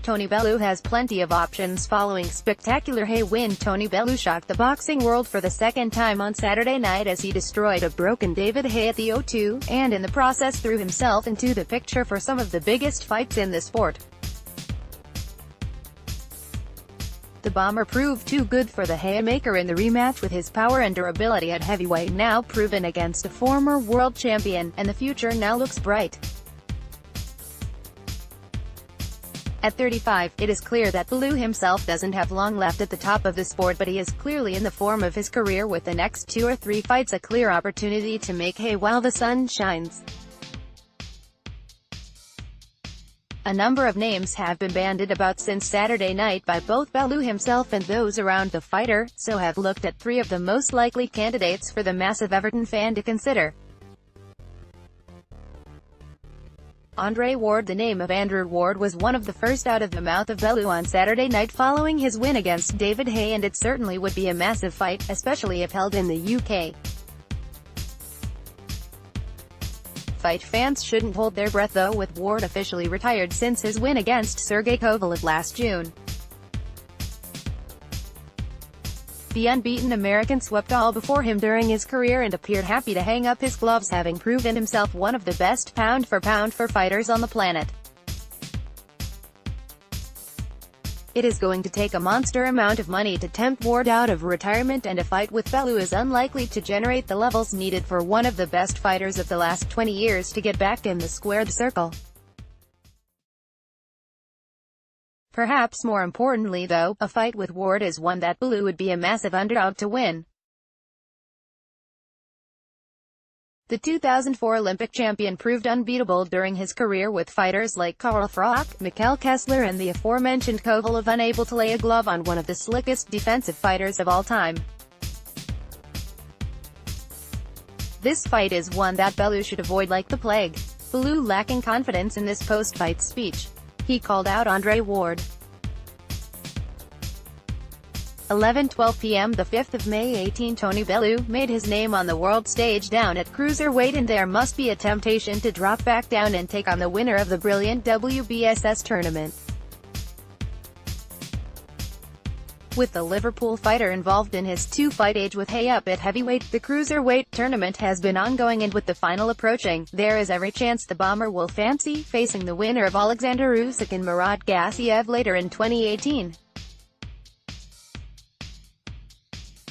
Tony Bellew has plenty of options following spectacular Haye win. Tony Bellew shocked the boxing world for the second time on Saturday night as he destroyed a broken David Haye at the O2, and in the process threw himself into the picture for some of the biggest fights in the sport. The bomber proved too good for the Hayemaker in the rematch, with his power and durability at heavyweight now proven against a former world champion, and the future now looks bright. At 35, it is clear that Bellew himself doesn't have long left at the top of the sport, but he is clearly in the form of his career, with the next 2 or 3 fights a clear opportunity to make hay while the sun shines. A number of names have been bandied about since Saturday night by both Bellew himself and those around the fighter, so have looked at 3 of the most likely candidates for the massive Everton fan to consider. Andre Ward. The name of Andrew Ward was one of the first out of the mouth of Bellew on Saturday night following his win against David Haye, and it certainly would be a massive fight, especially if held in the UK. Fight fans shouldn't hold their breath though, with Ward officially retired since his win against Sergey Kovalev last June. The unbeaten American swept all before him during his career and appeared happy to hang up his gloves, having proven himself one of the best pound-for-pound fighters on the planet. It is going to take a monster amount of money to tempt Ward out of retirement, and a fight with Bellew is unlikely to generate the levels needed for one of the best fighters of the last 20 years to get back in the squared circle. Perhaps more importantly though, a fight with Ward is one that Bellew would be a massive underdog to win. The 2004 Olympic champion proved unbeatable during his career, with fighters like Carl Froch, Mikkel Kessler and the aforementioned Kovalev unable to lay a glove on one of the slickest defensive fighters of all time. This fight is one that Bellew should avoid like the plague. Bellew lacking confidence in this post-fight speech. He called out Andre Ward. 11:12 p.m. the 5th of May 18. Tony Bellew made his name on the world stage down at cruiserweight, and there must be a temptation to drop back down and take on the winner of the brilliant WBSS tournament. With the Liverpool fighter involved in his 2-fight age with Haye up at heavyweight, the cruiserweight tournament has been ongoing, and with the final approaching, there is every chance the bomber will fancy facing the winner of Alexander Usyk and Murat Gassiev later in 2018.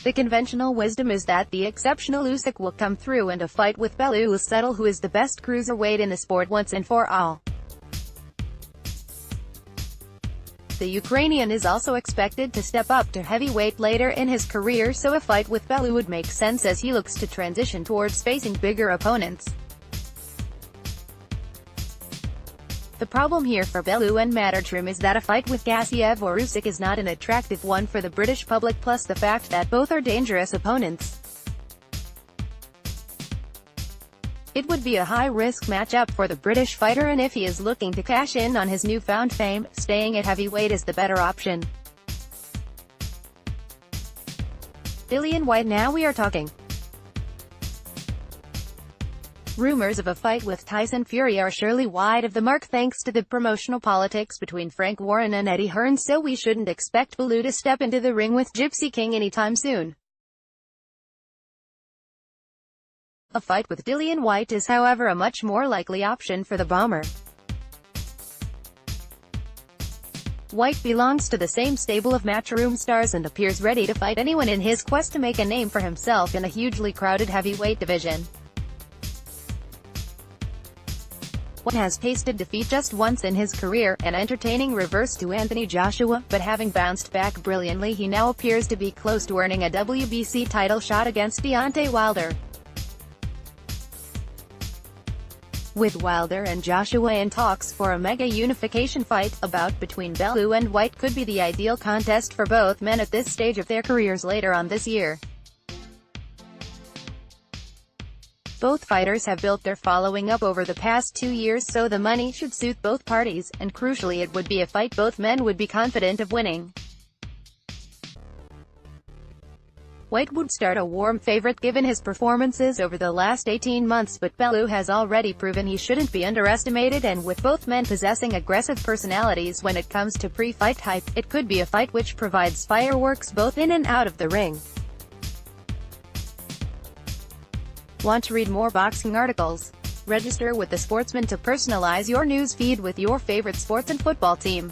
The conventional wisdom is that the exceptional Usyk will come through and a fight with Bellew will settle who is the best cruiserweight in the sport once and for all. The Ukrainian is also expected to step up to heavyweight later in his career, so a fight with Bellew would make sense as he looks to transition towards facing bigger opponents. The problem here for Bellew and Mattertrim is that a fight with Gassiev or Usyk is not an attractive one for the British public, plus the fact that both are dangerous opponents. It would be a high-risk matchup for the British fighter, and if he is looking to cash in on his newfound fame, staying at heavyweight is the better option. Dillian Whyte. Now we are talking. Rumors of a fight with Tyson Fury are surely wide of the mark thanks to the promotional politics between Frank Warren and Eddie Hearn, so we shouldn't expect Bellew to step into the ring with Gypsy King anytime soon. A fight with Dillian Whyte is however a much more likely option for the bomber. Whyte belongs to the same stable of matchroom stars and appears ready to fight anyone in his quest to make a name for himself in a hugely crowded heavyweight division. Whyte has tasted defeat just once in his career, an entertaining reverse to Anthony Joshua, but having bounced back brilliantly, he now appears to be close to earning a WBC title shot against Deontay Wilder. With Wilder and Joshua in talks for a mega unification fight, a bout between Bellew and Whyte could be the ideal contest for both men at this stage of their careers later on this year. Both fighters have built their following up over the past 2 years, so the money should suit both parties, and crucially it would be a fight both men would be confident of winning. White would start a warm favorite given his performances over the last 18 months, but Bellew has already proven he shouldn't be underestimated, and with both men possessing aggressive personalities when it comes to pre-fight hype, it could be a fight which provides fireworks both in and out of the ring. Want to read more boxing articles? Register with The Sportsman to personalize your news feed with your favorite sports and football team.